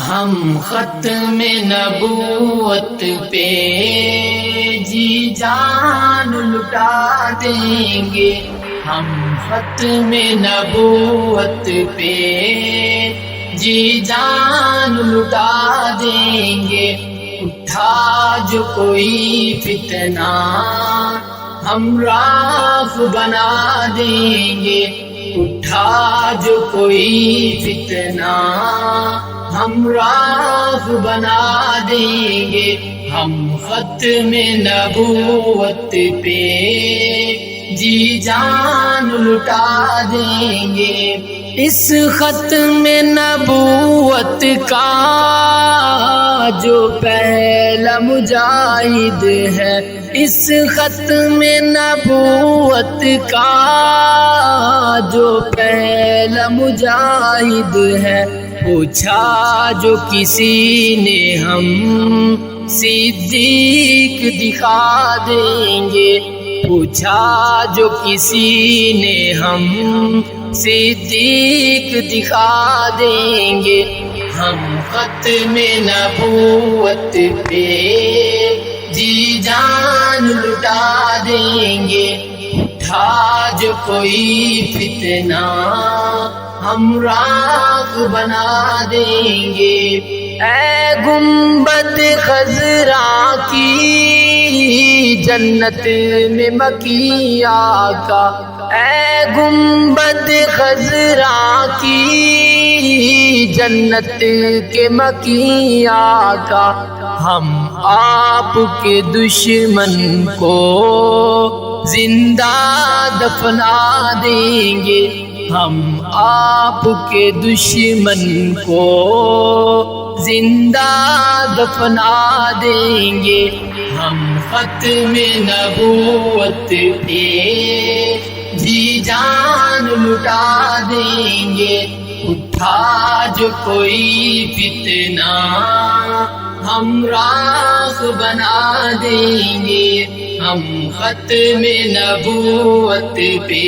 ہم ختم نبوت پہ جی جان لٹا دیں گے، ہم ختم نبوت پہ جی جان لٹا دیں گے۔ اٹھا جو کوئی فتنہ ہم راکھ بنا دیں گے، اٹھا جو کوئی فتنہ ہم راکھ بنا دیں گے۔ ہم ختم نبوت پہ جی جان لٹا دیں گے۔ اس ختم نبوت کا جو پہلا مجاہد ہے، اس ختم نبوت کا جو پہلا مجاہد ہے، پوچھا جو کسی نے ہم صدیق دکھا دیں گے، پوچھا جو کسی نے ہم صدیق دکھا دیں گے۔ ہم ختم نبوت پہ جی جان لٹا دیں گے، اٹھا جو کوئی فتنہ ہم راکھ بنا دیں گے۔ اے گنبد خضرا کی جنت میں مکی آقا، اے گنبد خضرا کی جنت کے مکی آقا، ہم آپ کے دشمن کو زندہ دفنا دیں گے، ہم آپ کے دشمن کو زندہ دفنا دیں گے۔ ہم ختم نبوت پہ جی جان لٹا دیں گے، اٹھا جو کوئی فتنہ ہم راکھ بنا دیں گے۔ ہم ختم نبوت پہ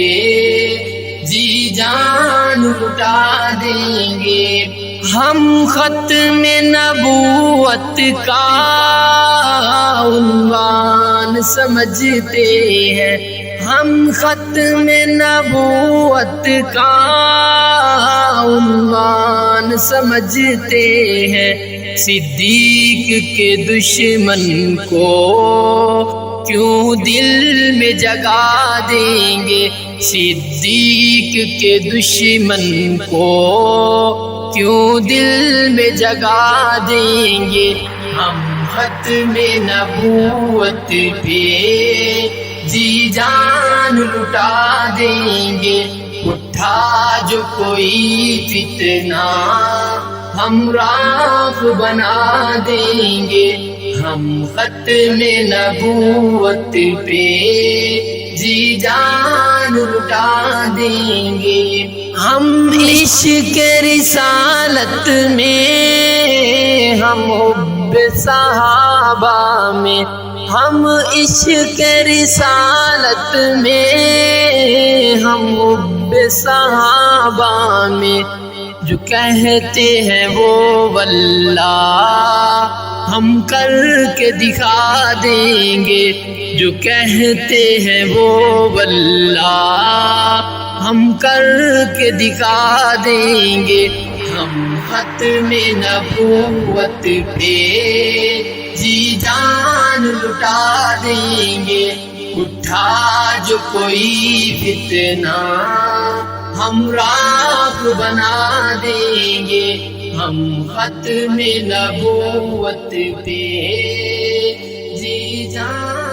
جی جان لٹا دیں گے۔ ہم ختم نبوت کا عنوان سمجھتے ہیں، ہم ختم نبوت کا عنوان سمجھتے ہیں۔ صدیق کے دشمن کو کیوں دل میں جگا دیں گے، صدیق کے دشمن کو کیوں دل میں جگا دیں گے۔ ہم ختم نبوت پہ جی جان لٹا دیں گے، اٹھا جو کوئی فتنہ ہم راکھ بنا دیں گے۔ ہم ختم نبوت پہ جی جان لٹا دیں گے۔ ہم عشق رسالت میں، ہم حب صحابہ میں، ہم عشق رسالت میں، ہم حب صحابہ میں، جو کہتے ہیں وہ واللہ ہم کر کے دکھا دیں گے، جو کہتے ہیں وہ واللہ ہم کر کے دکھا دیں گے۔ ہم ختم نبوت پہ جی جان لٹا دیں گے، اٹھا جو کوئی فتنہ ہم راکھ بنا دیں گے۔ ہم ختم نبوت پہ جی جان